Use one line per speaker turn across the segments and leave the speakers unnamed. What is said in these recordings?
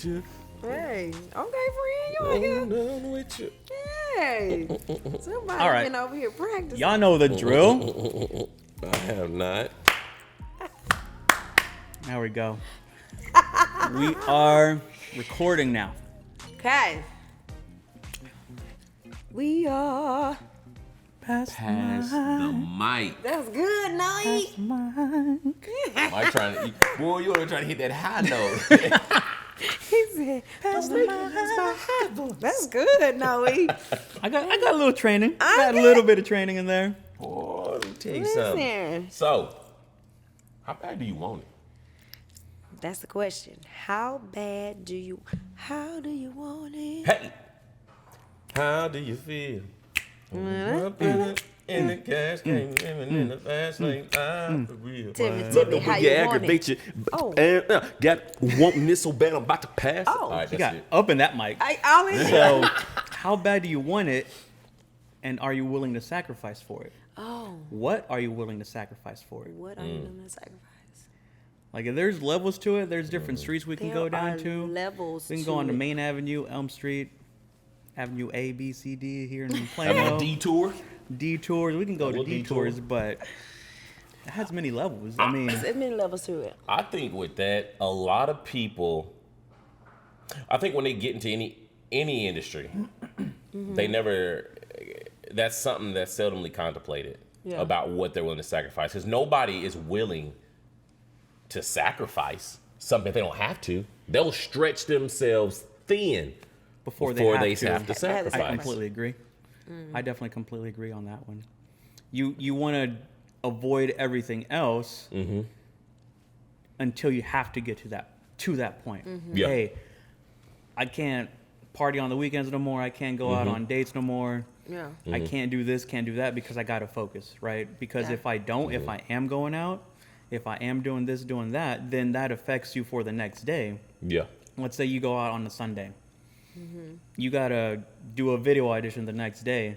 with you.
Hey, okay, friend, you in here?
I'm done with you.
Hey, somebody
All right.
been over here practicing.
Y'all know the drill.
I have not.
There we go. We are recording now.
Okay. We are.
Pass the mic.
That's good, Noe.
I'm trying to, boy, you were trying to hit that high note.
He said, "Pass the mic." That's good, Noe.
I got a little training.
I
Got a
get-
little bit of training in there.
Boy, let me tell you something.
Listen.
So, how bad do you want it?
That's the question. How do you want it?
Hey, how do you feel? Up in the cash game, living in the fast lane, I'm for real.
Tell me how you want it.
You.
Oh.
And, got wanting this so bad, I'm about to pass.
Oh.
All right,
You
that's
got
it.
up in that mic.
All in
So, how bad do you want it, and are you willing to sacrifice for it?
Oh,
What are you willing to sacrifice for it?
what are you gonna sacrifice?
Like, if there's levels to it, there's different streets we can
There
go down
are
to.
levels
We can
to
go on the
it.
main avenue, Elm Street, Avenue A, B, C, D here in
Have a
Plano.
detour.
Detours. We can go
A
to
little detour.
detours, but it has many levels. I mean,
There's many levels to it.
I think with that, a lot of people, I think when they get into any industry, they never, that's something that's seldomly contemplated
Yeah.
about what they're willing to sacrifice. Because nobody is willing to sacrifice something they don't have to. They'll stretch themselves thin
before they have to.
to sacrifice.
I completely agree. I definitely completely agree on that one. You want to avoid everything else until you have to get to that point.
Yeah.
Hey, I can't party on the weekends no more. I can't go out on dates no more.
Yeah.
I can't do this, can't do that because I got to focus, right? Because
Yeah.
if I don't, if I am going out, if I am doing this, doing that, then that affects you for the next day.
Yeah.
Let's say you go out on a Sunday. You got to do a video audition the next day.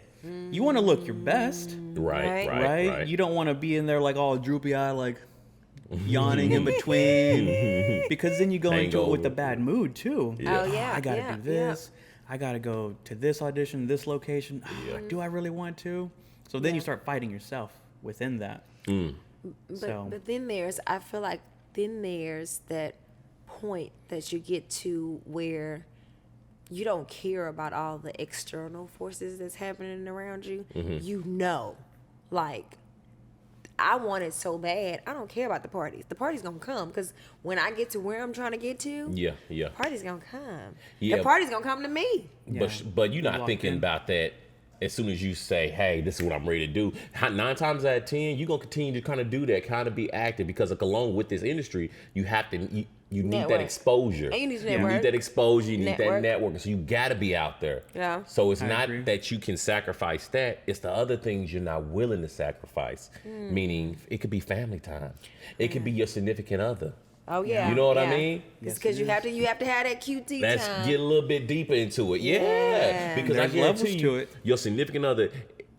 You want to look your best,
Right.
right? You don't want to be in there like all droopy eye, like yawning in between, because then you go into it with a bad mood too.
Yeah.
Oh yeah.
I got to
yeah,
do this. I got to go to this audition, this location.
Yeah.
Do I really want to? So then
Yeah.
you start fighting yourself within that.
But then I feel like there's that point that you get to where you don't care about all the external forces that's happening around you. You know, like, I want it so bad. I don't care about the parties. The party's gonna come because when I get to where I'm trying to get to,
Yeah.
party's gonna come.
Yeah.
The party's gonna come to me.
But you're not
Walk
thinking
in.
about that as soon as you say, hey, this is what I'm ready to do. 9 times out of 10, you're going to continue to kind of do that, kind of be active, because like, along with this industry, you have to, you need that
Network.
exposure.
And you need to
You
network.
need that exposure, you need that
Network.
network. So you got to be out there.
Yeah.
So it's
I
not
agree.
that you can sacrifice that. It's the other things you're not willing to sacrifice. Meaning it could be family time. It could be your significant other.
Oh yeah.
You know what I
yeah.
mean?
It's
Yes,
because
it
you have to have that QT
Let's
time.
get a little bit deeper into it. Yeah. Because
There's
I guarantee
levels
you,
to it.
your significant other,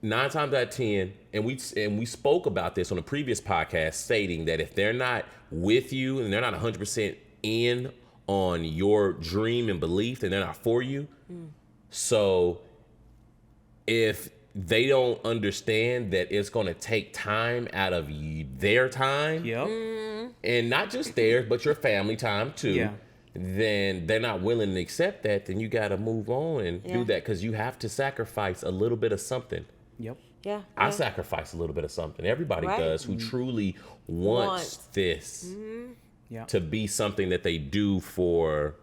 9 times out of 10, and we spoke about this on a previous podcast, stating that if they're not with you and they're not 100% in on your dream and belief, then they're not for you. So if they don't understand that it's going to take time out of their time,
Yep.
and not just theirs, but your family time too,
Yeah.
then they're not willing to accept that, then you got to move on and do
Yeah.
that, because you have to sacrifice a little bit of something.
Yep.
Yeah.
I
yeah.
sacrifice a little bit of something. Everybody
Right.
does who truly wants
Wants.
this
Yeah.
to be something that they do for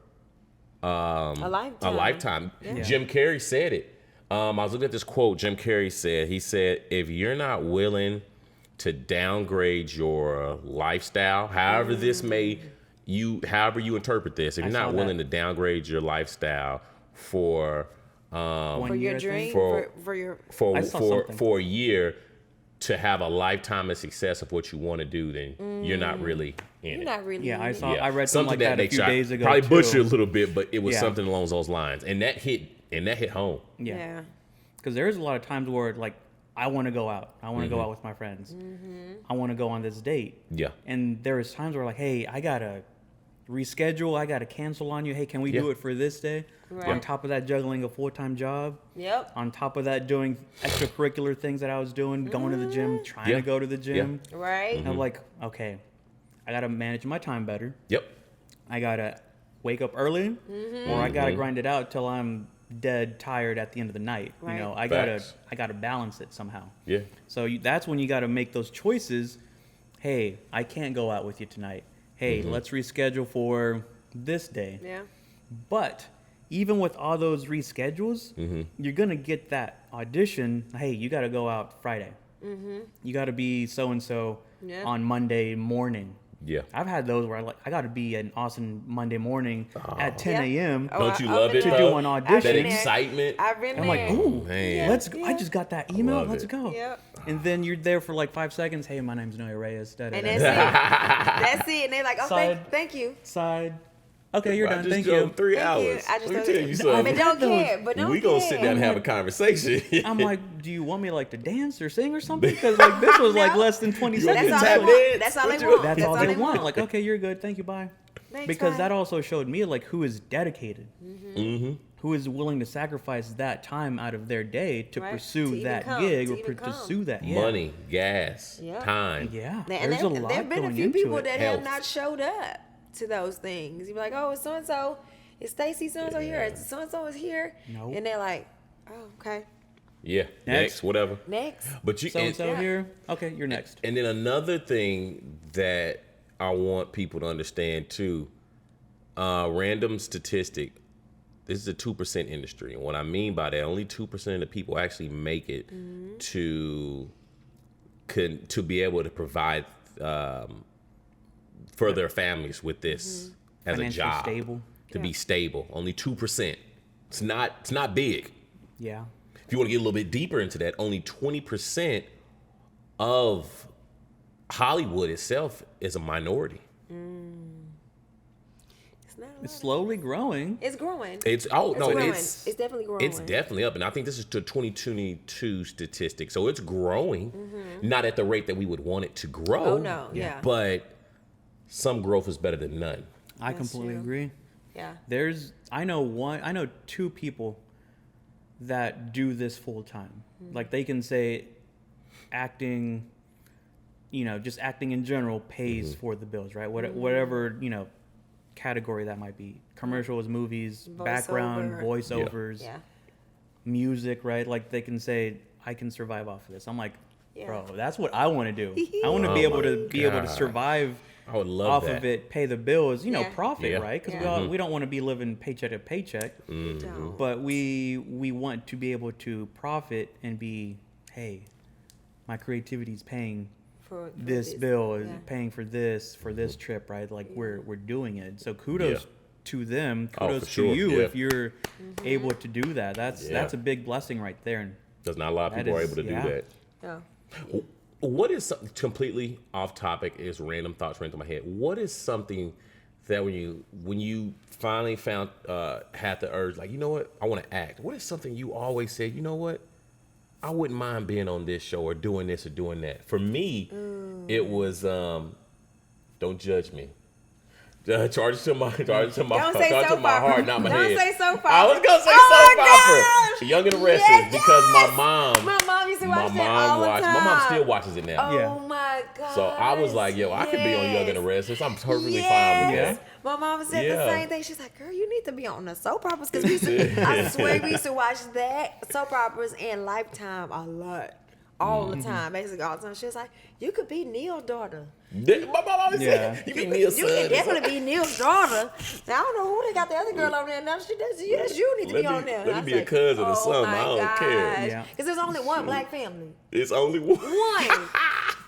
a lifetime.
a lifetime.
Yeah.
Jim Carrey said it. I was looking at this quote Jim Carrey said. He said, if you're not willing to downgrade your lifestyle, however you interpret this, if you're
saw
not
that.
willing to downgrade your lifestyle for
One
For
year,
your
I think.
dream,
For-
for your
for
I saw
for
something.
for a year to have a lifetime of success of what you want to do, then you're not really in
you're
it.
not really.
Yeah, I
in it.
saw. I read something like that a few
tried-
days ago.
Probably
too.
butchered a little bit, but it was
Yeah.
something along those lines, and that hit home.
Yeah.
Yeah.
Because there's a lot of times where like I want to go out. I want to go out with my friends. I want to go on this date.
Yeah.
And there is times where like, hey, I gotta reschedule. I got to cancel on you. Hey, can we do it for this day?
Right.
On top of that, juggling a full-time job.
Yep.
On top of that, doing extracurricular things that I was doing, going to the gym, trying to go to the gym.
Right.
And I'm like, okay, I got to manage my time better.
Yep.
I got to wake up early, or I got to grind it out till I'm dead tired at the end of the night.
Right.
You know, I gotta balance it somehow.
Yeah.
So that's when you got to make those choices. Hey, I can't go out with you tonight. Hey, let's reschedule for this day.
Yeah.
But even with all those reschedules, you're gonna get that audition. Hey, you got to go out Friday. You got to be so and so on Monday morning.
Yeah.
I've had those where I got to be in Austin Monday morning at 10 a.m.
Don't you love it?
to do an audition.
That excitement.
I've been
I'm
there.
like, ooh,
Man.
let's go. I just got that email.
love
Let's
it.
go.
Yep.
And then you're there for like 5 seconds. Hey, my name's Noe Reyes. Da, da,
And
da,
that's
da.
it. That's it. And they're like, oh,
Side.
thank you.
Side. Okay, you're
I
done.
just
Thank
drove
you.
3
Thank you.
hours.
I just
Let me
don't-
tell you
I
something.
But don't care. But don't
We
care.
gonna sit down and have a conversation.
I'm like, do you want me like to dance or sing or something? Because like this was like
No.
less than 20
You want
seconds.
me
That's
to
all
tap
they want.
dance?
That's all
What
they
you-
want.
That's
That's
all
all
they
they
want.
want.
Like, okay, you're good. Thank you. Bye.
Thanks,
Because
bye.
that also showed me like who is dedicated,
Mm-hmm.
who is willing to sacrifice that time out of their day to
Right.
pursue
To even
that
come,
gig
to
or
even come.
pursue that
Money, gas,
Yeah.
time.
Yeah,
And
there's a lot
there have been a
going
few
into
people
it.
that
Health.
have not showed up to those things. You're like, oh, it's so and so. Is Stacy so and so here?
Yeah.
So and so is here.
Nope.
And they're like, oh, okay.
Yeah.
Next.
Next, whatever.
Next.
But you
So and so
Yeah.
here. Okay, you're next.
And then another thing that I want people to understand too, random statistic. This is a 2% industry, and what I mean by that, only 2% of the people actually make it to be able to provide for their families with this as a
Financially
job.
stable.
To be stable, only 2%. It's not big.
Yeah.
If you want to get a little bit deeper into that, only 20% of Hollywood itself is a minority.
It's not a lot.
It's slowly growing.
It's growing.
It's
growing.
it's
It's definitely growing.
It's definitely up, and I think this is the 2022 statistic. So it's growing, not at the rate that we would want it to grow.
Oh, no. Yeah.
But some growth is better than none.
I
That's
completely
true.
agree.
Yeah.
I know 2 people that do this full time. Like they can say acting, just acting in general pays for the bills, right? Whatever, category that might be. Commercials, movies, background,
Voiceover.
voiceovers,
Yeah.
music, right? Like they can say, I can survive off of this. I'm like,
Yeah.
bro, that's what I want to do. I want to
Oh
be able
my
to
God.
survive
I would love
off
that.
of it, pay the bills,
Yeah.
profit,
Yeah.
right? Because
Yeah.
we don't want to be living paycheck to paycheck,
Don't.
but we want to be able to profit and be, hey, my creativity is paying
For
this bill, is
Yeah.
paying for this trip, right? Like we're doing it. So kudos
Yeah.
to them,
Oh,
kudos
for
to
sure.
you
Yeah.
if you're able to do that. That's
Yeah.
a big blessing right there. And
Because not a lot of
That
people are
is-
able to
yeah.
do that.
Yeah.
What is something completely off topic? Is random thoughts ran through my head. What is something that when you finally found had the urge, like, you know what, I want to act. What is something you always said, you know what, I wouldn't mind being on this show or doing this or doing that. For me, it was don't judge me. Charge it to my
Don't say
charge it to
soap
my
opera.
heart, not my
Don't
head.
say soap opera.
I was gonna say
Oh
soap
my
opera.
gosh!
Young and the Restless,
Yes,
because
yes!
my mom
used to watch
my
that all
mom
the
watched.
time.
My mom still watches it now.
Oh
Yeah.
my god!
So I was like, yo, I could be on Young and the Restless. I'm perfectly fine with
Yes.
that.
My mom said the
Yeah.
same thing. She's like, girl, you need to be on the soap operas because I swear we used to watch that soap operas and Lifetime a lot. All the time, basically all the time. She was like, you could be Neil's daughter.
My mom always
Yeah.
said, you be Neil's
You
son.
can definitely be Neil's daughter. Now, I don't know who they got the other girl on there. Now, that's you need to
Let
be
me-
on there.
let me
I
be a
said,
cousin or something. I don't care.
Yeah.
Because there's only one black family.
It's only one.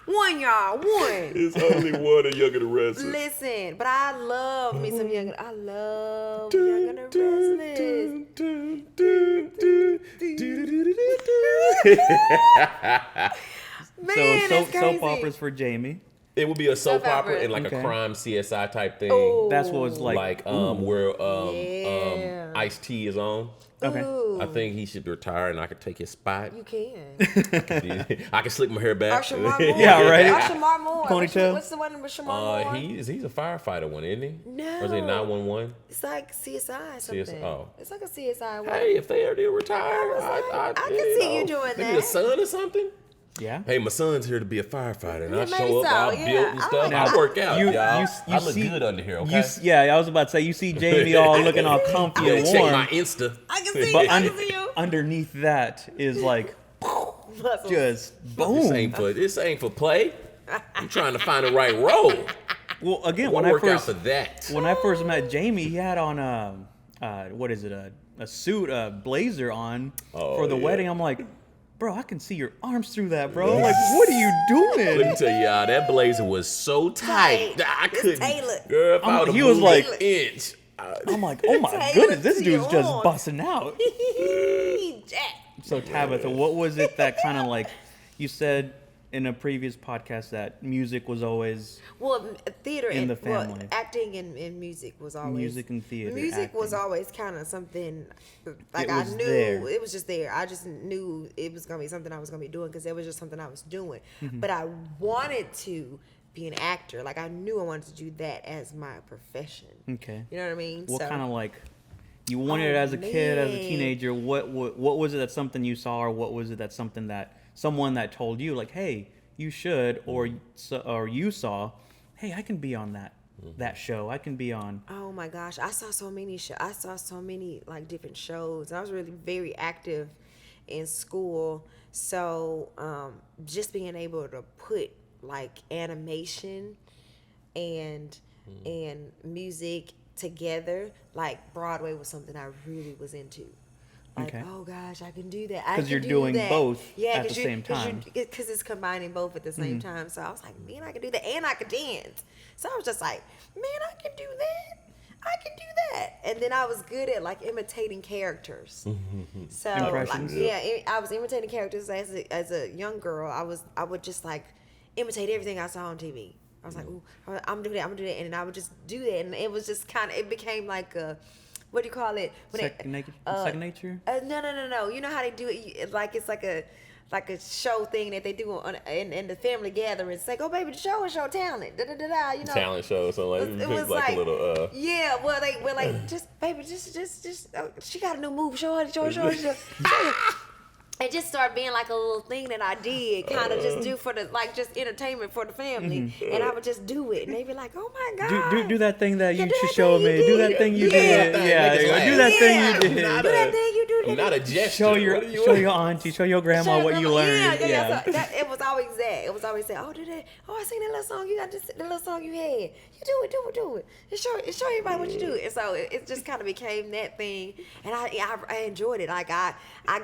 One, y'all. One.
It's only one of Young and the Restless.
Listen, but I love me some Young. I love Young and the Restless. Man,
so
that's crazy.
soap operas for Jamie.
It would be a soap
Soap
opera
opera.
and like
Okay.
a crime CSI type thing.
Oh.
That's what it's like.
Like where
Yeah.
Ice-T is on.
Okay.
Ooh.
I think he should retire, and I could take his spot.
You can.
I can slick my hair back.
Shamar Moore.
Yeah, right.
Shamar Moore.
Ponytail.
What's the one with Shamar Moore?
He's a firefighter one, isn't he?
No.
Or is it 911?
It's like CSI something.
Oh.
It's like a CSI one.
Hey, if they ever retire,
I can see you doing
maybe
that.
a son or something.
Yeah.
Hey, my son's here to be a firefighter, and I
maybe
show up
so,
all
yeah.
built and stuff.
Now,
I work out,
you
y'all. I look
see-
good under here, okay?
Yeah, I was about to say, you see Jamie all looking all comfy
Yeah,
and
check
warm.
my Insta.
I can see
But
you. I can see you.
underneath that is like
Muscles.
just
This
boom.
ain't for play. I'm trying to find the right role.
Well, again,
We'll
when
work out for that.
I first met Jamie, he had on what is it, a suit, a blazer on for the
yeah.
wedding. I'm like, bro, I can see your arms through that, bro. Like, what are you doing?
Let me tell y'all, that blazer was so tight. I
It's
couldn't.
tailored.
Girl, if I would
he
have
was
moved
like-
an inch.
I'm like, oh my
Tailored
goodness, this
to
dude's
your
just
arms.
busting out.
Jack.
So Tabitha, what was it that kind of like, you said in a previous podcast that music was always
Well, theater
In
and
the family.
acting and music was always
music and theater?
Music was
acting.
always kind of something like
It
I
was
knew
there.
it was just there. I just knew it was gonna be something I was gonna be doing because it was just something I was doing.
Mm-hmm.
But I wanted to be an actor. Like I knew I wanted to do that as my profession.
Okay.
You know what I mean?
What
So-
kind of like you wanted it as a kid, as a
man.
teenager? What was it that's something you saw, or what was it that's something that someone that told you like, hey, you should, or you saw, hey, I can be on that show. I can be on.
Oh my gosh, I saw so many I saw so many like different shows. I was really very active in school, so just being able to put like animation and music together, like Broadway was something I really was into. Like,
Okay.
oh gosh, I can do that.
'Cause you're doing both at the same time.
Because it's combining both at the same time. So I was like, man, I can do that, and I can dance. So I was just like, man, I can do that. I can do that. And then I was good at like imitating characters. So like,
Impressions.
I was imitating characters as a young girl. I would just like imitate everything I saw on TV. I was like, ooh, I'm gonna do that. I'm gonna do that, and I would just do that, and it was just kind of. It became like a, what do you call it? When
Second nature.
No. You know how they do it? Like it's like a show thing that they do in the family gatherings. It's like, oh baby, show talent. Da da da da. You know,
Talent show or something like that.
it was
like a little.
yeah. Well, like just baby, just she got a new move. Show her. It just started being like a little thing that I did, kind of just do for the like just entertainment for the family, and I would just do it, and they'd be like, "Oh my god,
Do that thing that
Yeah,
you
do that
showed
thing
me.
you
Do
did.
that thing you
Yeah.
did.
Make us
Yeah,
laugh.
do that thing you
Yeah.
did.
Do that thing you do.
I'm not a gesture.
Show
What are
your
you-
show your auntie, show your grandma what you learned.
Yeah. So it was always that. It was always that. Oh, do that. Oh, I seen that little song. You got this, the little song you had. You do it. And show everybody what you do. And so it just kind of became that thing. And I enjoyed it. Like I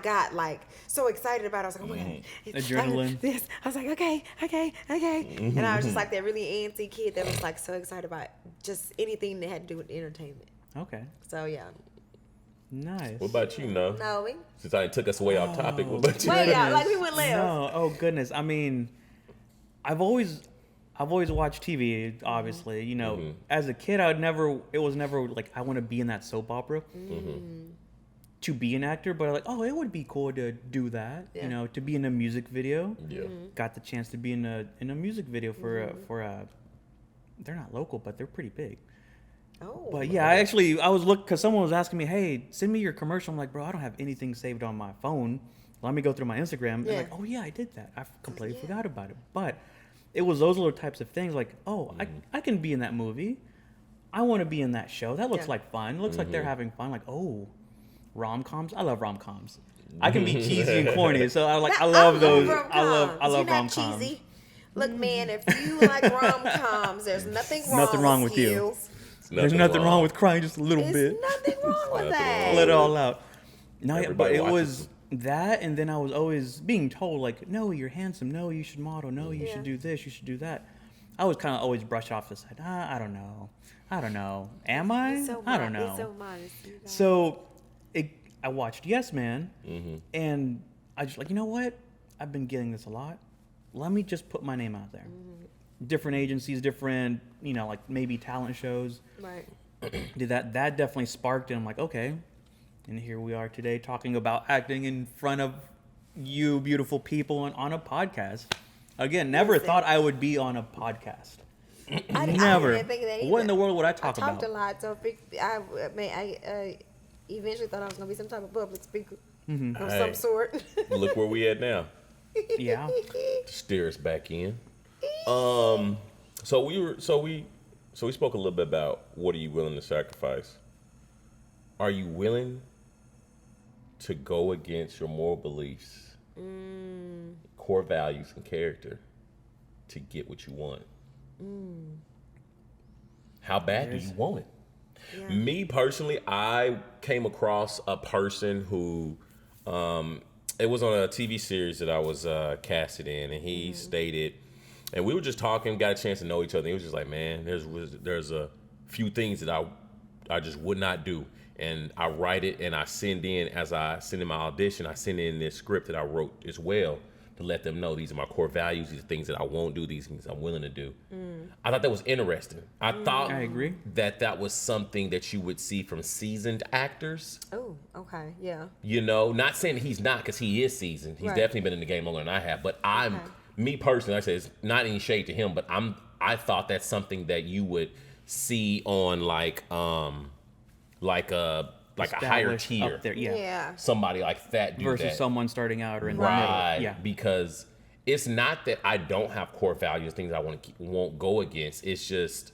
got like so excited about it. I was like, oh my god.
Adrenaline.
This. I was like, okay. And I was just like that really antsy kid that was like so excited about just anything that had to do with entertainment.
Okay.
So yeah.
Nice.
What about you, No?
No.
Since I took us away off topic, what about you?
Wait, yeah, like we went left.
No, oh goodness. I mean, I've always watched TV. Obviously, you know, as a kid, it was never like I want to be in that soap opera. To be an actor, but like, oh, it would be cool to do that.
Yeah.
You know, to be in a music video.
Yeah.
Got the chance to be in a music video for they're not local, but they're pretty big.
Oh.
But yeah, I was looking because someone was asking me, hey, send me your commercial. I'm like, bro, I don't have anything saved on my phone. Let me go through my Instagram.
Yeah.
And like, oh yeah, I did that. I completely forgot about it. But it was those little types of things like, oh, I can be in that movie. I want to be in that show. That looks
Yeah.
like fun. It looks like they're having fun. Like, oh, rom-coms. I love rom-coms. I can be cheesy and corny. So I love those. I love
You're not
rom-coms.
cheesy. Look, man, if you like rom-coms, there's nothing wrong with you.
There's nothing wrong with crying just a little
There's
bit.
nothing wrong with that.
Let it all out. No, yeah, but
Everybody
it
watches
was that, and then I was always being told like, no, you're handsome. No, you should model. No, you
Yeah.
should do this. You should do that. I was kind of always brush off the side. I don't know. Am I?
He's so
I don't
modest.
know.
He's so modest. You guys.
So I watched Yes Man, and I just like, you know what? I've been getting this a lot. Let me just put my name out there. Different agencies, different, like maybe talent shows.
Right.
Did that definitely sparked it. I'm like, okay, And here we are today talking about acting in front of you beautiful people and on a podcast. Again, never thought I would be on a podcast. Never.
I didn't think of that either.
What in the world would I talk about?
I talked a lot, so I eventually thought I was going to be some type of public speaker of some sort.
Look where we at now.
Yeah.
Steer us back in. So we spoke a little bit about what are you willing to sacrifice? Are you willing to go against your moral beliefs, core values, and character to get what you want? How bad do you want it? Yeah. Me personally, I came across a person who, it was on a TV series that I was casted in, and he stated, and we were just talking, got a chance to know each other. He was just like, man, there's a few things that I just would not do. And I write it and I send in, as I send in my audition, I send in this script that I wrote as well to let them know these are my core values, these are things that I won't do, these things I'm willing to do. I thought that was interesting. I thought
I agree.
that was something that you would see from seasoned actors.
Oh, okay, yeah.
You know, not saying that he's not, because he is seasoned. He's definitely been in the game longer than I have. But me personally, like I said, it's not any shade to him, but I thought that's something that you would see on like a higher tier,
up there, yeah.
Somebody like that do
versus
that.
Someone starting out or in the
right,
middle. Yeah.
Because it's not that I don't have core values, things I won't go against. It's just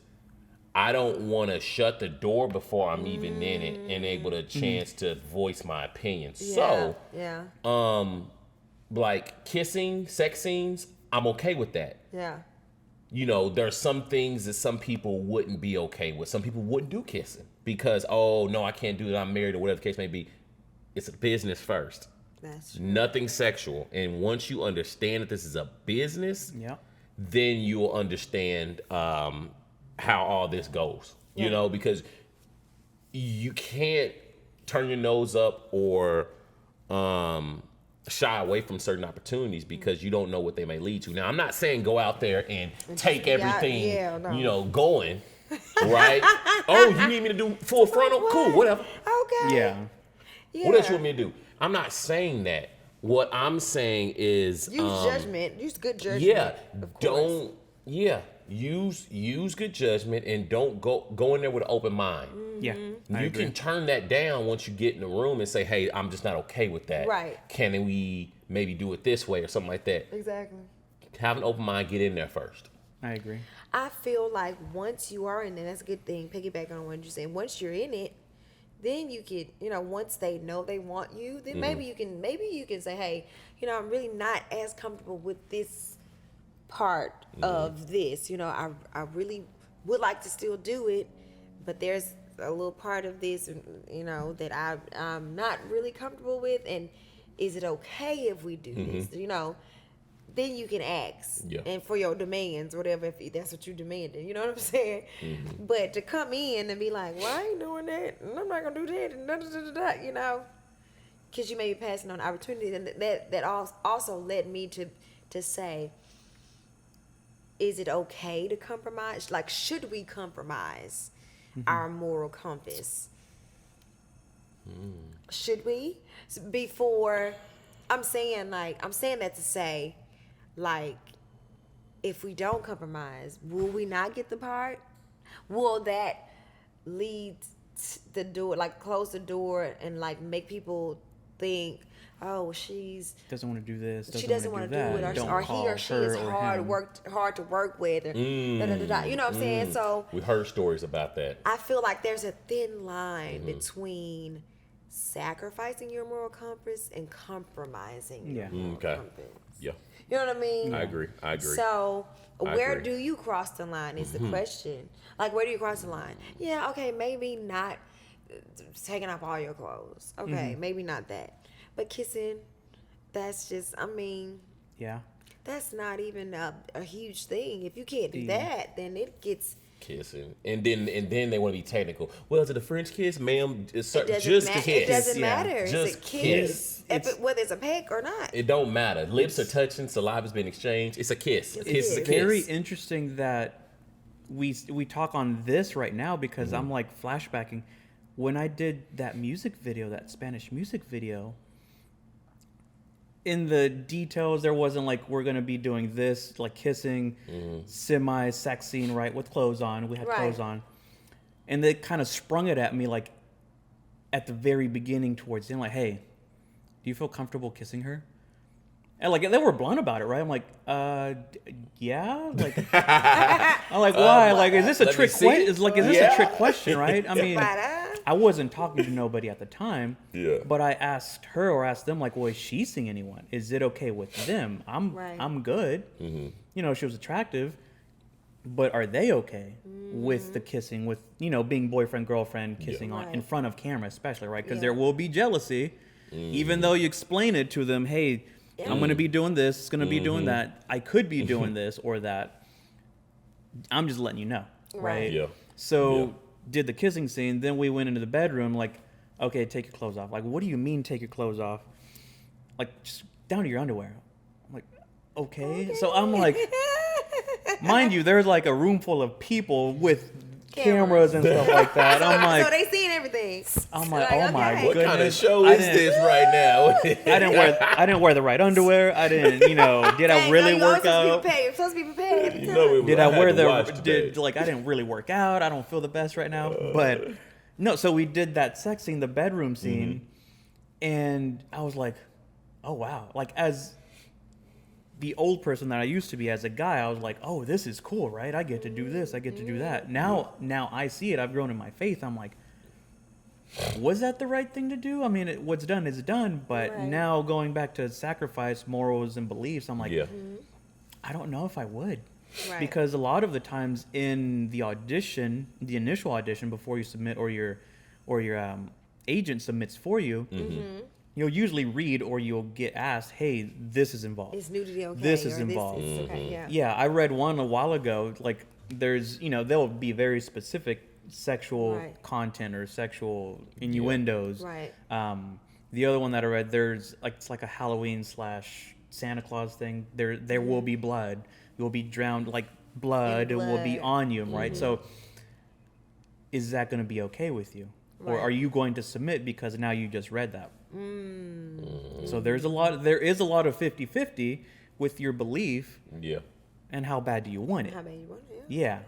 I don't want to shut the door before I'm even in it and able to chance to voice my opinion. So, like kissing, sex scenes, I'm okay with that.
Yeah.
You know, there's some things that some people wouldn't be okay with. Some people wouldn't do kissing because, oh, no, I can't do it. I'm married or whatever the case may be. It's a business first.
That's true.
Nothing sexual. And once you understand that this is a business, then you'll understand how all this goes. Yeah. You know, because you can't turn your nose up or shy away from certain opportunities because you don't know what they may lead to. Now, I'm not saying go out there and take everything, you know, going, right? Oh, you need me to do full frontal? Cool, whatever.
Okay.
Yeah.
What else you want me to do? I'm not saying that. What I'm saying is
use judgment. Use good judgment.
Yeah. Don't. Yeah. Use good judgment and don't go in there with an open mind.
Yeah.
You can turn that down once you get in the room and say, "Hey, I'm just not okay with that.
Right?
Can we maybe do it this way or something like that?"
Exactly.
Have an open mind. Get in there first.
I agree.
I feel like once you are in it, that's a good thing. Piggyback on what you said. Once you're in it, then you can, you know, once they know they want you, then maybe you can say, hey, you know, I'm really not as comfortable with this part of this. You know, I really would like to still do it, but there's a little part of this, you know, that I'm not really comfortable with. And is it okay if we do this? You know, then you can ask and for your demands, whatever, if that's what you demanded, you know what I'm saying? But to come in and be like, well, I ain't doing that, and I'm not gonna do that, and you know, because you may be passing on opportunities, and that also led me to say, is it okay to compromise? Like, should we compromise our moral compass? Should we? Before, I'm saying that to say, like, if we don't compromise, will we not get the part? Will that lead the door, like close the door and like make people think, oh, she's
doesn't want to do this.
She doesn't want to do it, or he or she is hard to work with, or you know what I'm saying? So
we heard stories about that.
I feel like there's a thin line between sacrificing your moral compass and compromising your moral compass. Yeah. You know what I mean?
I agree.
So where do you cross the line is the question. Like, where do you cross the line? Yeah, okay, maybe not taking off all your clothes. Okay, maybe not that. But kissing, that's just, I mean, that's not even a huge thing. If you can't do that, then it gets...
Kissing, and then they want to be technical. Well, is it a French kiss, ma'am? Just kiss.
It doesn't matter.
Just
it's a kiss. Whether it's a peck or not.
It don't matter. Lips are touching, saliva's been exchanged. It's a kiss. A kiss is a kiss.
Very interesting that we talk on this right now because I'm like flashbacking. when I did that music video, that Spanish music video, in the details, there wasn't like, we're going to be doing this, like kissing, semi-sex scene, right, with clothes on. We had clothes on. And they kind of sprung it at me, like, at the very beginning towards the end, like, hey, do you feel comfortable kissing her? And like, they were blunt about it, right? I'm like, yeah. Like, I'm like, why? Like, is this a trick question? Is this a trick question, right? I mean, I wasn't talking to nobody at the time.
Yeah.
But I asked her or asked them, like, well, is she seeing anyone? Is it okay with them? I'm good. You know, she was attractive. But are they okay with the kissing, with, you know, being boyfriend, girlfriend, kissing on in front of camera, especially, right? Because there will be jealousy, even though you explain it to them, hey, I'm going to be doing this, it's going to be doing that, I could be doing this or that. I'm just letting you know, right?
Yeah.
So did the kissing scene, then we went into the bedroom, like, okay, take your clothes off. Like, what do you mean take your clothes off? Like, just down to your underwear. I'm like, okay. So I'm like, mind you, there's like a room full of people with cameras and stuff like that. I'm like,
so they seeing everything.
I'm like, oh my goodness.
What kind of show is this right now?
I didn't wear the right underwear. I didn't, you know, did I really work out?
You're supposed to be prepared.
You know,
did I wear I didn't really work out. I don't feel the best right now. But no, so we did that sex scene, the bedroom scene, and I was like, oh wow. Like, as the old person that I used to be as a guy, I was like, oh, this is cool, right? I get to do this, I get to do that. Now I see it, I've grown in my faith. I'm like, was that the right thing to do? I mean, what's done is done, but now going back to sacrifice, morals, and beliefs, I'm like, I don't know if I would. Right. Because a lot of the times in the audition, the initial audition before you submit, or your agent submits for you, you'll usually read or you'll get asked, hey, this is involved.
Is nudity okay?
This is involved.
This is okay,
yeah, I read one a while ago, like, there's, you know, there'll be very specific sexual content or sexual innuendos.
Right.
The other one that I read, there's like, it's like a Halloween / Santa Claus thing. There will be blood. You will be drowned, like blood will be on you, right? So is that going to be okay with you? Or are you going to submit because now you just read that? So there is a lot of 50-50 with your belief. Yeah. And how bad do you want it?
How bad you want it?
Yeah.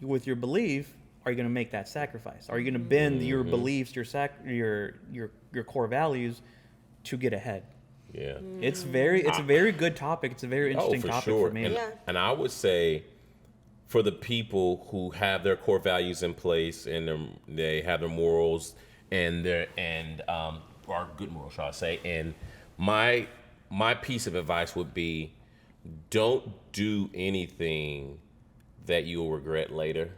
With your belief, are you going to make that sacrifice? Are you going to bend your beliefs, your core values to get ahead?
Yeah.
It's a very good topic. It's a very interesting topic for me.
And I would say, for the people who have their core values in place and they have their morals or good morals, shall I say, and my piece of advice would be, don't do anything that you will regret later.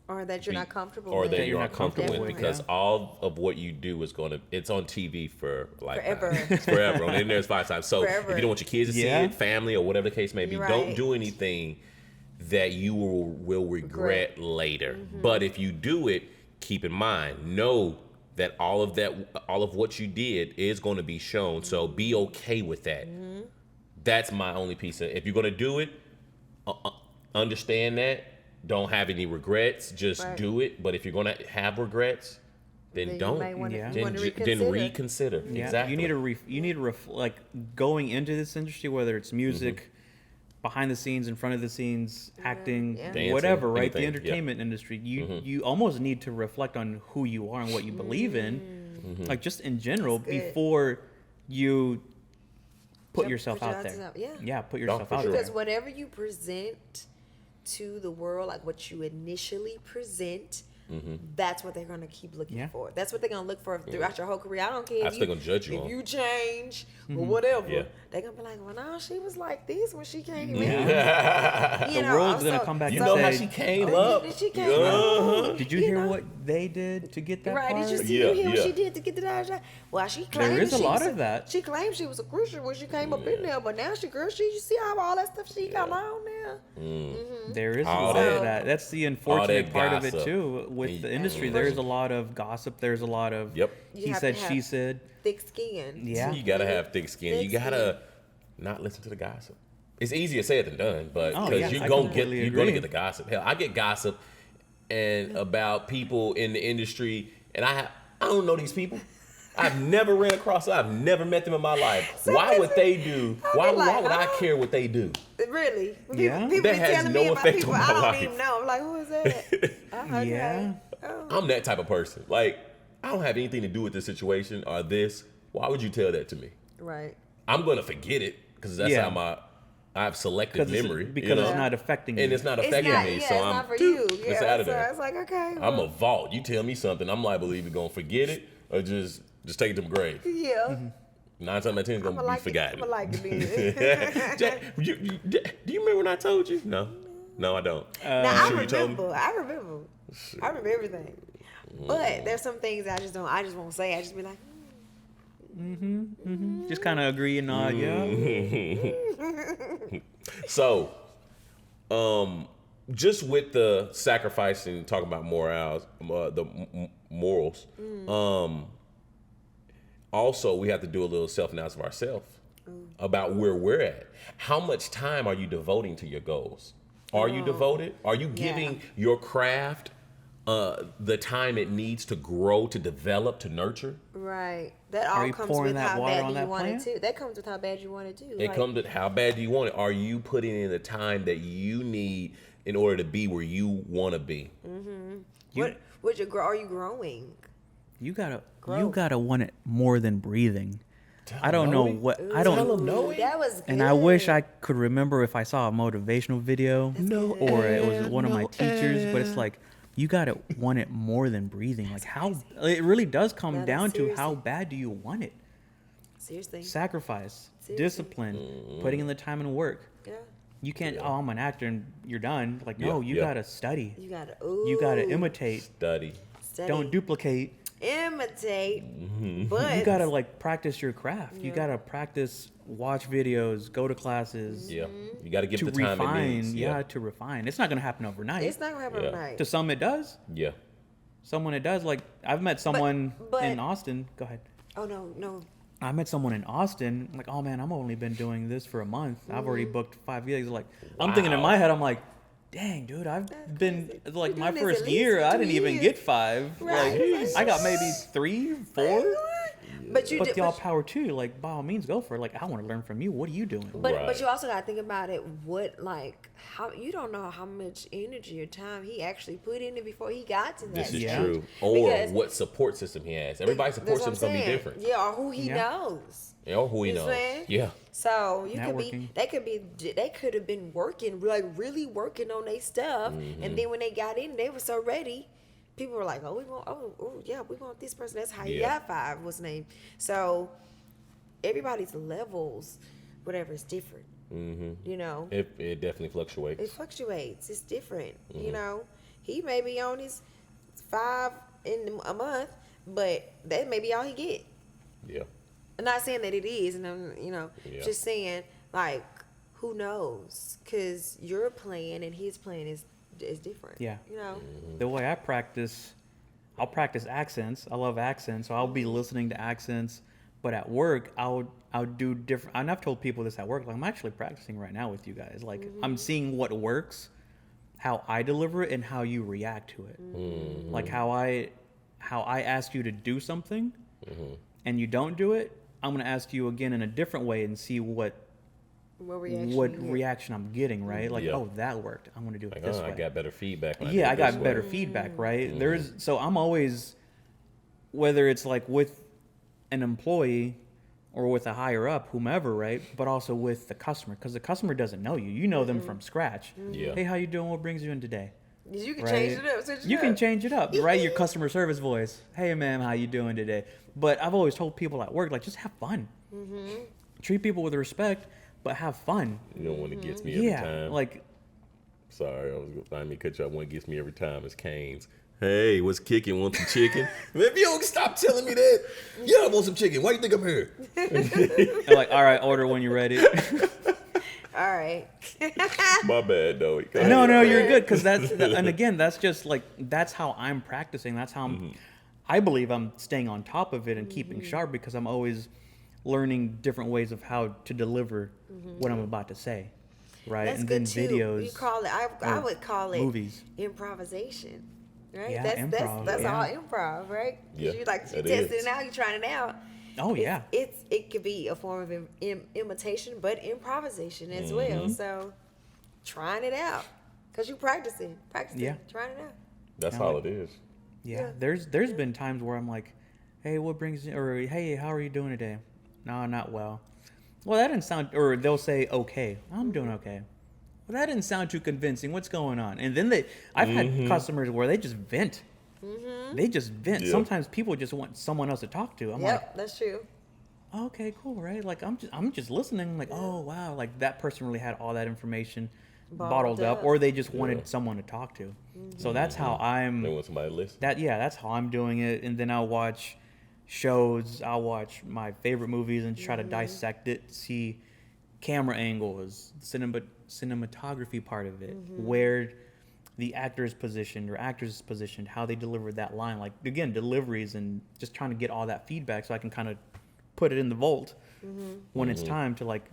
Or that you're not comfortable
with.
Or
that you're not comfortable with, because all of what you do is it's on TV for
forever.
Forever. On the internet, 5 times. So if you don't want your kids to see it, family, or whatever the case may be, don't do anything that you will regret later. But if you do it, keep in mind, know that all of what you did is going to be shown. So be okay with that. That's my only piece of, if you're going to do it, understand that. Don't have any regrets. Just do it. But if you're going to have regrets, then don't. Then reconsider.
Yeah.
Exactly.
You need to like, going into this industry, whether it's music, behind the scenes, in front of the scenes, acting,
Dancing,
whatever, right?
anything.
The entertainment industry. You almost need to reflect on who you are and what you believe in, like, just in general, before you put yourself out there. Put yourself out there.
Because whatever you present to the world, like what you initially present, that's what they're going to keep looking for. That's what they're going to look for throughout your whole career. I don't care
if they're going to judge you
if you change or whatever. They're going to be like, well, no, she was like this when she came in.
The world's going to come back and say,
how she came up.
Did you hear what they did to get that part?
Did you see what she did to get to that? Well, she claimed
there is a lot of that.
She claimed she was a Christian when she came up in there, but now you see how all that stuff she got on there.
There is a lot of that. That's the unfortunate part of it too. With the industry, there's a lot of gossip. There's a lot of he said, she said.
Thick skin.
Yeah,
you gotta have thick skin. You gotta not listen to the gossip. It's easier said than done, but because you're gonna get the gossip. Hell, I get gossip and about people in the industry, and I don't know these people. I've never ran across them. I've never met them in my life. Why would they do? Why would I care what they do?
Really?
Yeah.
People
That
be
has
telling
no
me about
effect
people
on my
I don't
life.
even know. I'm like, who is that?
Yeah.
I'm that type of person. Like, I don't have anything to do with this situation or this. Why would you tell that to me?
Right.
I'm gonna forget it because that's how I have selective memory.
Because it's not affecting you.
And it's not affecting me.
Yeah,
so
it's
I'm
not for you. Yeah,
it's out of
so
there.
it's like, okay.
I'm a vault. You tell me something, I'm liable to either gonna forget it or just take it to my grave.
Yeah.
9 times out of 10 it's gonna be forgotten.
I'm like it.
Jack, do you remember when I told you? No, I don't.
Now,
Sure you told me?
I remember everything. But there's some things I just won't say. I just be like,
Just kind of agree and nod, yeah.
So, just with the sacrifice and talking about morals, morals, also we have to do a little self-analysis of ourselves about where we're at. How much time are you devoting to your goals? Are you devoted? Are you giving your craft the time it needs to grow, to develop, to nurture?
right. That all
Are you
comes
pouring
with
that
how
water
bad
on
do you
that
want it
plant?
to. That comes with how bad you want it to.
It comes to how bad do you want it? Are you putting in the time that you need in order to be where you want to be?
Are you growing?
You gotta
Growth.
want it more than breathing. I don't know what I
Tell
don't.
them no.
That was good.
And I wish I could remember if I saw a motivational video
No,
or it was one of my teachers, but it's like you gotta want it more than breathing. Like how it really does come
No,
down to
seriously.
how bad do you want it?
Seriously.
Sacrifice,
Seriously.
discipline, putting in the time and work.
Yeah.
You can't. Oh, I'm an actor and you're done. Like no, you
Yeah.
gotta study.
You gotta.
You gotta imitate.
Study.
Study.
Don't duplicate.
Imitate. But
You gotta like practice your craft. You gotta practice, watch videos, go to classes.
Yeah. You got to give
To
the time it
refine,
needs.
to refine. It's not gonna happen overnight.
it's not gonna happen
Yeah.
overnight.
To some, it does.
Yeah.
Someone it does. Like I've met someone
but-
in Austin. Go ahead.
Oh no.
I met someone in Austin. Like, oh man, I've only been doing this for a month. I've already booked 5 gigs. Like, I'm thinking in
Wow.
my head, I'm like, dang, dude, I've been like
You've
my
done this
first
at least
year.
for
I
2
didn't even
years.
get 5.
Right.
Like, I got maybe 3, 4.
But you
But
did.
y'all power too. Like, by all means, go for it. Like, I want to learn from you. What are you doing?
But
Right.
you also gotta think about it. How you don't know how much energy or time he actually put in it before he got to that.
This is
Yeah.
true. Or
Because-
what support system he has. Everybody's support
That's what I'm
system's going to be
saying.
different.
Yeah, or who he
Yeah.
knows.
Or who he
You
knows.
saying?
Yeah.
So you
Networking.
they could have been working, like really working on their stuff, and then when they got in, they were so ready. People were like, "Oh, we want this person." That's how you
Yeah.
got 5. What's his name? So everybody's levels, whatever, is different. You know,
It definitely fluctuates.
it fluctuates. It's different. You know, he may be on his 5 in a month, but that may be all he get.
Yeah.
I'm not saying that it is, and I'm,
Yeah.
just saying, like, who knows? Because your plan and his plan is different.
Yeah.
You know?
The way I practice, I'll practice accents. I love accents, so I'll be listening to accents. But at work, I'll do different. And I've told people this at work. Like I'm actually practicing right now with you guys. Like I'm seeing what works, how I deliver it, and how you react to it. Like how I ask you to do something, and you don't do it. I'm gonna ask you again in a different way and see what reaction I'm getting. Right? Like,
Yeah.
oh, that worked. I'm gonna do it
Like,
this
I
way.
got better feedback. When
Yeah, I
do it this
got
way.
better feedback, right? So I'm always, whether it's like with an employee or with a higher up, whomever, right? But also with the customer, because the customer doesn't know you. You know them from scratch.
Yeah.
Hey, how you doing? What brings you in today?
You can
Right?
change it up. Switch it
You
up.
can change it up, right? Your customer service voice. Hey, ma'am, how you doing today? But I've always told people at work, like, just have fun. Treat people with respect, but have fun.
You know, one that gets me every
Yeah,
time.
like,
Sorry, I was going to find me cut you off. One that gets me every time is Cane's. Hey, what's kicking? Want some chicken? If you don't stop telling me that, yeah, I want some chicken. Why do you think I'm here?
they're like, all right, order when you're ready.
All right.
My bad, though.
No, you're good, because that's, and again, that's just like, that's how I'm practicing. That's how I believe I'm staying on top of it and keeping sharp, because I'm always learning different ways of how to deliver what I'm about to say, right?
That's
and
good
then
too.
videos.
You call it. I would call it
movies.
improvisation. right?
Yeah,
That's
improv,
all improv, right?
Yeah,
You testing
it
it
is.
out, you trying it out.
Oh yeah.
It could be a form of imitation, but improvisation as well. So trying it out, cause you practicing,
Yeah.
trying it out.
That's
Kinda
all
like-
it is.
Yeah, there's been times where I'm like, hey, what brings you, or hey, how are you doing today? No, not well. Well, that didn't sound, or they'll say, okay, I'm doing okay. Well, that didn't sound too convincing. What's going on? And then I've had customers where they just vent. They just vent.
Yeah.
Sometimes people just want someone else to talk to. I'm like,
That's true.
okay, cool, right? Like I'm just listening. Like, oh wow, like that person really had all that information bottled up, or they just wanted someone to talk to. So that's how
They want somebody to listen.
that's how I'm doing it. And then I'll watch shows. I'll watch my favorite movies and try to dissect it, see camera angles, cinematography part of it, where the actor is positioned or actress is positioned, how they delivered that line. Like, again, deliveries, and just trying to get all that feedback so I can kind of put it in the vault when it's time to, like,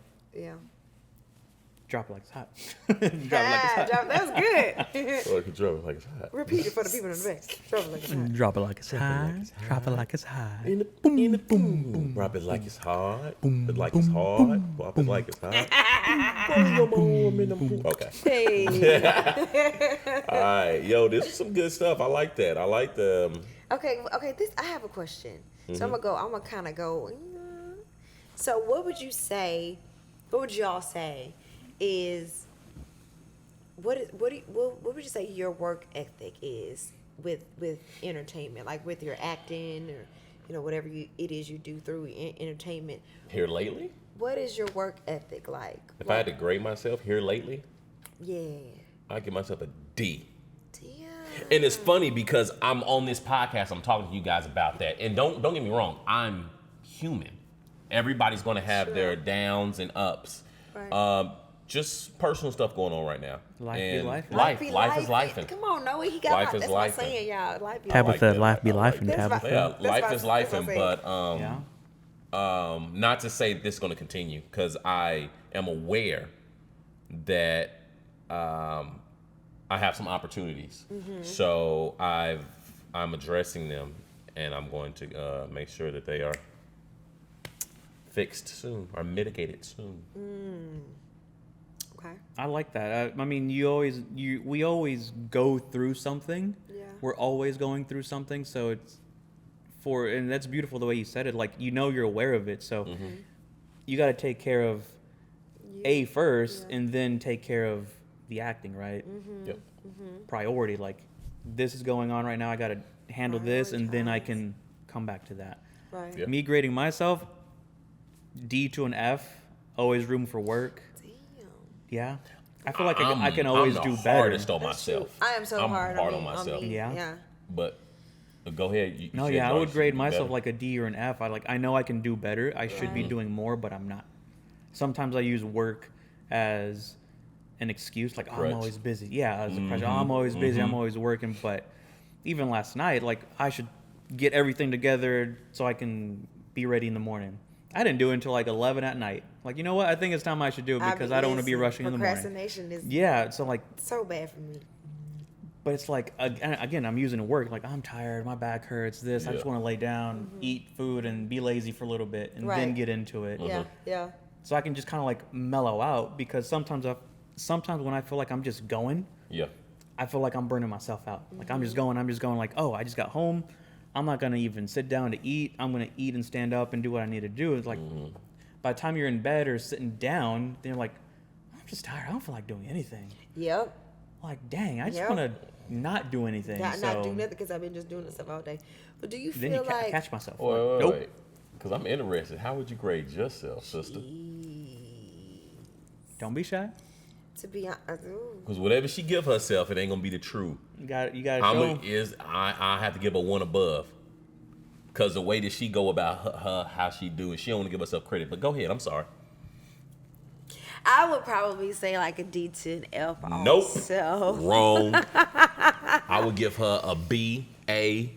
drop it like it's hot. Drop it like it's hot.
That's good.
Or it could drop it like it's hot.
Repeat it for the people in the back. Drop it like it's hot.
Drop it like it's hot. Drop it like it's hot.
In the boom, boom. Drop it like it's hot. Boom, it like it's hot. Drop it like it's hot. Okay.
Hey.
All right, yo, this is some good stuff. I like that. I like the.
Okay. I have a question. So I'm gonna kind of go. So what would you say? What would y'all say is what would you say your work ethic is with entertainment, like with your acting, or whatever it is you do through entertainment?
Here lately?
What is your work ethic like?
If I had to grade myself here lately,
Yeah.
I'd give myself a D.
Damn.
And it's funny because I'm on this podcast, I'm talking to you guys about that. And don't get me wrong, I'm human. Everybody's gonna have their downs and ups.
Right.
Just personal stuff going on right now.
Life be
And
life.
Life is lifing.
Come on, Noah, he got
Life
life.
is
That's what I'm
lifing.
saying, y'all. Life be
Tabitha,
like that.
life be
I like
life,
that.
Tabitha.
Yeah,
That's
life
what
is
I'm
lifing,
saying.
but
Yeah.
not to say this is going to continue, because I am aware that I have some opportunities. So I'm addressing them, and I'm going to make sure that they are fixed soon or mitigated soon.
Okay.
I like that. I mean, we always go through something.
Yeah.
We're always going through something. So and that's beautiful the way you said it. Like, you're aware of it. So you got to take care of A first, and then take care of the acting, right?
Yep.
Priority. Like, this is going on right now. I got to handle this, and then I can come back to that.
Right.
Yep.
Me grading myself, D to an F. Always room for work.
Damn.
Yeah. I feel like I can always
I'm
do
the
better.
hardest on
That's
myself.
true. I am so
I'm
hard
on myself.
Yeah.
Yeah.
But go ahead. You
No,
said
yeah, I
you
would
should
grade
do
myself
better.
like a D or an F. I know I can do better. I should be doing more, but I'm not. Sometimes I use work as an excuse, like, oh, I'm
Crutch.
always busy. Yeah, as a crutch. Oh, I'm always busy. I'm always working. But even last night, like, I should get everything together so I can be ready in the morning. I didn't do it until like 11 at night. Like, you know what? I think it's time I should do it because I don't want to be rushing in the morning.
Procrastination is
Yeah, so like,
so bad for me.
but it's like, again, I'm using it work. Like, I'm tired, my back hurts, this. I just
Yeah.
want to lay down, eat food, and be lazy for a little bit, and then
Right.
get into it.
Yeah. Yeah.
So I can just kind of like mellow out, because sometimes when I feel like I'm just going,
Yeah.
I feel like I'm burning myself out. Like, I'm just going, like, oh, I just got home. I'm not going to even sit down to eat. I'm going to eat and stand up and do what I need to do. It's like, by the time you're in bed or sitting down, then you're like, I'm just tired. I don't feel like doing anything.
Yep.
Like, dang, I just
Yep.
want to not do anything.
Not
so
do nothing because I've been just doing this stuff all day. But do you
then
feel
you
like
catch myself.
Wait.
Nope.
Because I'm interested. How would you grade yourself, sister?
Don't be shy.
to be honest?
Because whatever she give herself, it ain't gonna be the truth.
You got to
How
show.
many is I have to give her one above? Because the way that she go about her how she do it, she don't want to give herself credit. But go ahead. I'm sorry.
I would probably say like a D to an F.
Nope.
Also.
Wrong. I would give her a B, a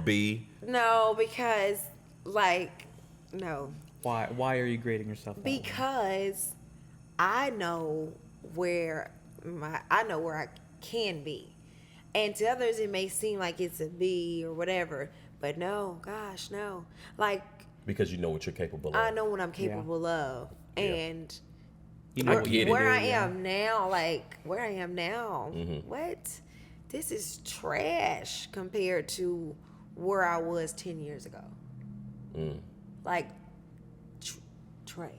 B.
No, because like no.
Why are you grading yourself? that way?
Because I know where I can be. And to others, it may seem like it's a B or whatever, but no, gosh, no. Like,
because you know what you're capable of.
I know what I'm capable of, and
you know
where I am now, what? This is trash compared to where I was 10 years ago. Like, trash.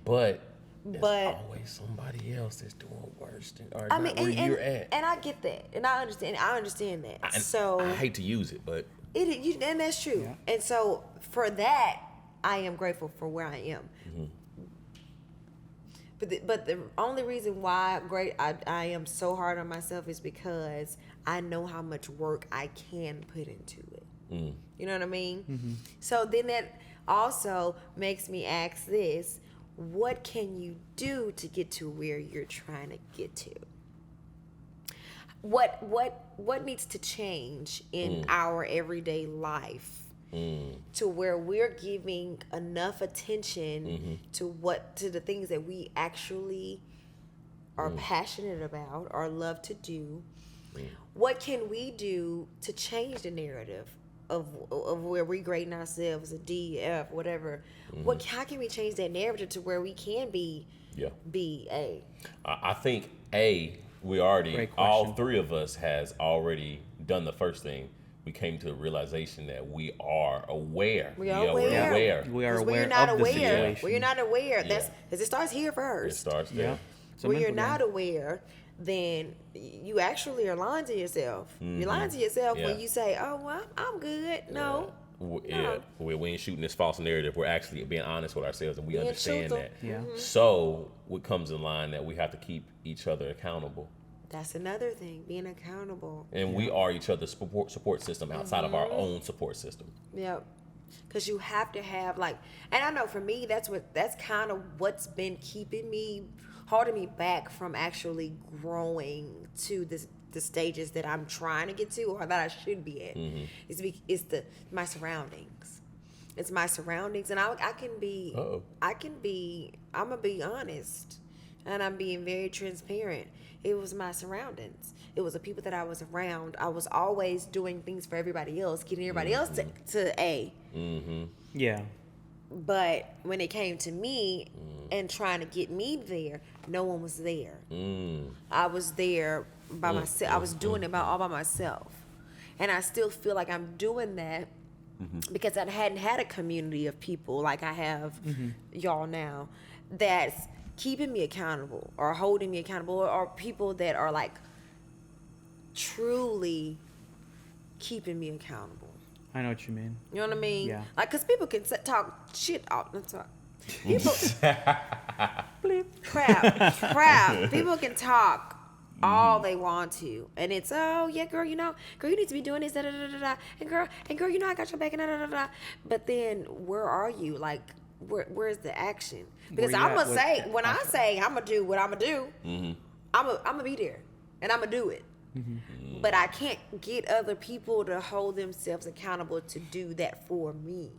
But always somebody else that's doing worse than or not where you're at.
And I get that, and I understand that. So
I hate to use it, but
and that's true. Yeah. And so for that, I am grateful for where I am. But the only reason why I am so hard on myself is because I know how much work I can put into it. You know what I mean? So then that also makes me ask this: what can you do to get to where you're trying to get to? What needs to change in our everyday life to where we're giving enough attention to the things that we actually are passionate about or love to do? What can we do to change the narrative of where we grading ourselves a D, F, whatever? How can we change that narrative to where we can be B, A?
I think we already, all three of us has already done the first thing. We came to the realization that we are aware.
We are aware of the situation.
When you're not aware, that's because it starts here first.
It starts there.
When you're not aware, then you actually are lying to yourself. You're lying to yourself when you say, "Oh, well, I'm good." No.
We ain't shooting this false narrative. We're actually being honest with ourselves, and we understand that.
Yeah.
So what comes in line that we have to keep each other accountable.
That's another thing, being accountable.
And we are each other's support system outside of our own support system.
Yep. Because you have to have and I know for me, that's kind of what's been holding me back from actually growing to the stages that I'm trying to get to or that I should be at. It's my surroundings. It's my surroundings, and I'm gonna be honest, and I'm being very transparent. It was my surroundings. It was the people that I was around. I was always doing things for everybody else, getting everybody else to A.
Yeah.
But when it came to me and trying to get me there, no one was there. I was there by myself. I was doing it all by myself. And I still feel like I'm doing that because I hadn't had a community of people like I have y'all now that's keeping me accountable or holding me accountable or people that are truly keeping me accountable.
I know what you mean.
You know what I mean?
Yeah.
Because people can talk shit all the time. People, crap. People can talk all they want to, and it's girl, you need to be doing this, da da da da, and girl, I got your back, and da da da da. But then, where are you? Where's the action? Because I'm gonna say when I say I'm gonna do what I'm gonna do, I'm gonna be there, and I'm gonna do it. But I can't get other people to hold themselves accountable to do that for me.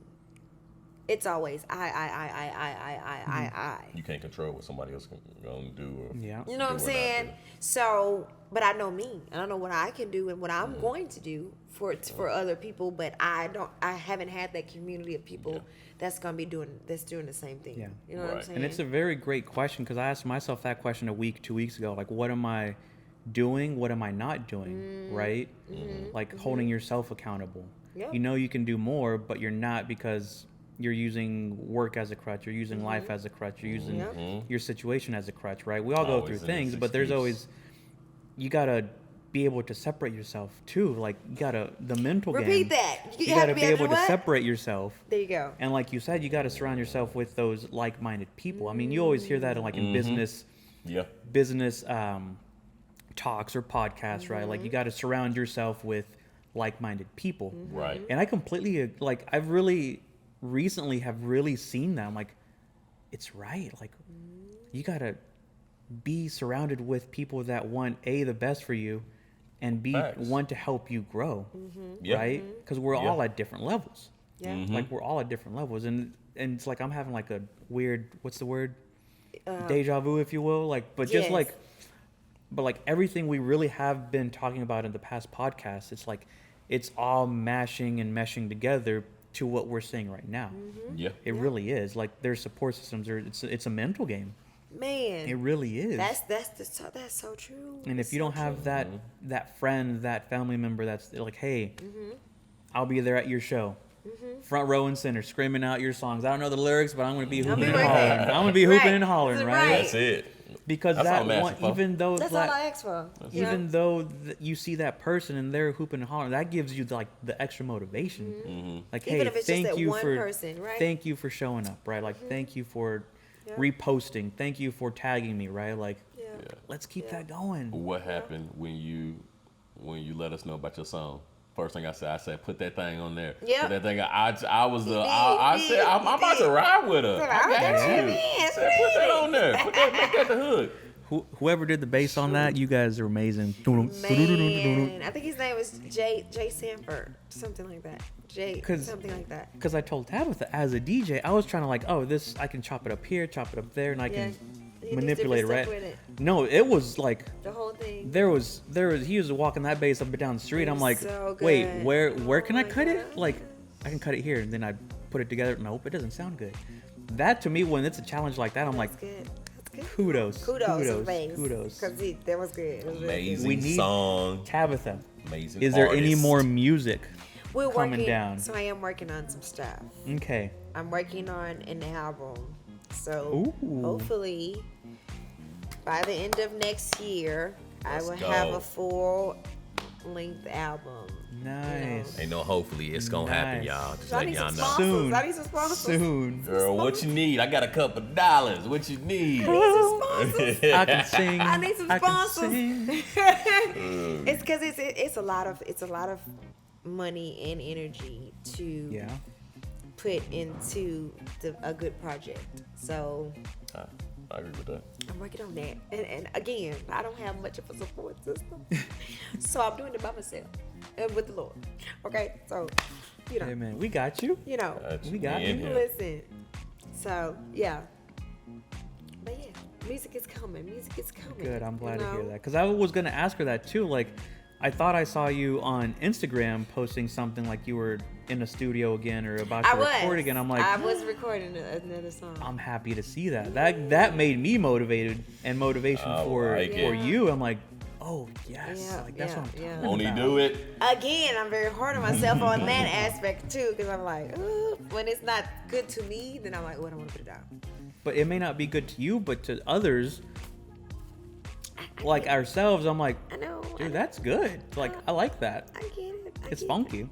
It's always I.
You can't control what somebody else gonna do.
You know what I'm saying? So, but I know me, and I know what I can do and what I'm going to do for other people. But I haven't had that community of people that's gonna be doing the same thing.
Yeah.
You know what I'm saying?
And it's a very great question because I asked myself that question 2 weeks ago. Like, what am I doing? What am I not doing? Right? Holding yourself accountable. Yep. You know you can do more, but you're not because you're using work as a crutch, you're using life as a crutch, you're using your situation as a crutch, right? We all go through things, but there's always, you gotta be able to separate yourself too. You gotta, the mental game.
Repeat that.
You gotta be able to separate yourself.
There you go.
And like you said, you gotta surround yourself with those like-minded people. I mean, you always hear that in business, business talks or podcasts, right? You gotta surround yourself with like-minded people.
Right.
And I completely, I've really recently have really seen that. I'm like, it's right. You gotta be surrounded with people that want A, the best for you, and B, want to help you grow, right? Because we're all at different levels. We're all at different levels, and it's I'm having a weird, what's the word? Deja vu, if you will. But just but like everything we really have been talking about in the past podcasts, it's like it's all mashing and meshing together to what we're saying right now.
Yeah.
It really is. Like their support systems are it's a mental game.
Man,
It really is.
that's so true.
And if you don't have that friend, that family member that's like, hey, I'll be there at your show. Front row and center, screaming out your songs. I don't know the lyrics, but I'm going to be hooping and hollering. I'm going to be hooping and hollering, right?
That's it.
Because
that's
that one, even though
that's all I ask for.
Even though you see that person and they're hooping and hollering, that gives you like the extra motivation. Like,
even
hey,
if it's
thank
just that
you
one
for
person, right?
thank you for showing up, right? Like, thank you for reposting, thank you for tagging me, right? Like, let's keep that going.
What happened when you let us know about your song? First thing I said, put that thing on there.
Yeah.
Put that thing. I said, I'm about to ride with her. I got you. Said, put that on there. Make that the hood.
Whoever did the bass on that, you guys are amazing.
Man, I think his name was Jay Sanford, something like that. Something like that.
Because I told Tabitha, as a DJ, I was trying to like, oh, this, I can chop it up here, chop it up there, and I can manipulate it, right? No, it was like
the whole thing.
There was he was walking that bass up and down the street. I'm like,
so
wait, where can I cut it? Like, I can cut it here, and then I put it together. Nope, it doesn't sound good. That to me, when it's a challenge like that, I'm like,
good.
Kudos.
Because that was good.
Amazing song.
Tabitha,
amazing.
Is there any more music coming down?
So I am working on some stuff.
Okay.
I'm working on an album. So hopefully by the end of next year, I will have a full-length album.
Nice.
Ain't no hopefully. It's going to happen, y'all. Just letting y'all know.
Soon.
I need some sponsors.
Soon.
Girl, what you need? I got a couple dollars. What you need?
I need some sponsors.
I can sing.
I need some sponsors. It's because it's a lot of money and energy to put into a good project. So
I agree with that.
I'm working on that. And again, I don't have much of a support system. So I'm doing it by myself and with the Lord. Okay? So, you know.
Hey, man, we got you.
You know.
We got you.
Listen. So, yeah. But yeah, music is coming. Music is coming.
Good. I'm glad to hear that. Because I was going to ask her that too. Like, I thought I saw you on Instagram posting something like you were in a studio again or about to record again. I'm like,
I was recording another song.
I'm happy to see that. That made me motivated and motivation for you. I'm like, oh yes, like that's what I'm talking about.
Won't he do it?
Again, I'm very hard on myself on that aspect too, because I'm like, when it's not good to me, then I'm like, I don't want to put it down.
But it may not be good to you, but to others. Like ourselves, I'm like,
I know,
dude, that's good. Like, I like that.
I get it.
It's funky.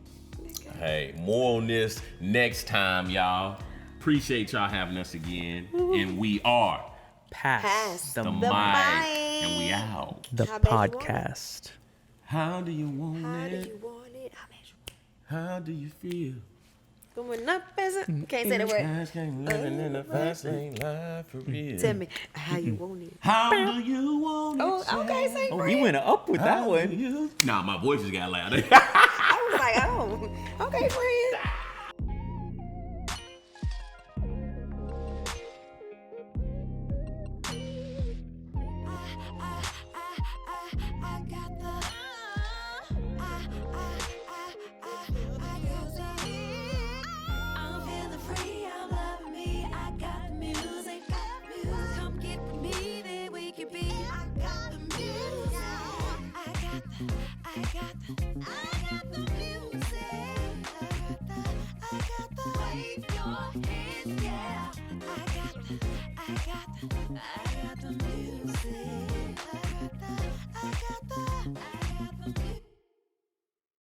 Hey, more on this next time, y'all. Appreciate y'all having us again. And we are
Pass the mic.
And we out.
The podcast.
How do you want
How
it?
do you want it?
How do you feel?
Going up as a... Can't say that word.
Living in a fast lane life for real.
Tell me how you want it.
How do you want it?
Oh, okay, say
Oh, we went up with that one.
Nah, my voice just got loud.
I was like, okay, friend. I got the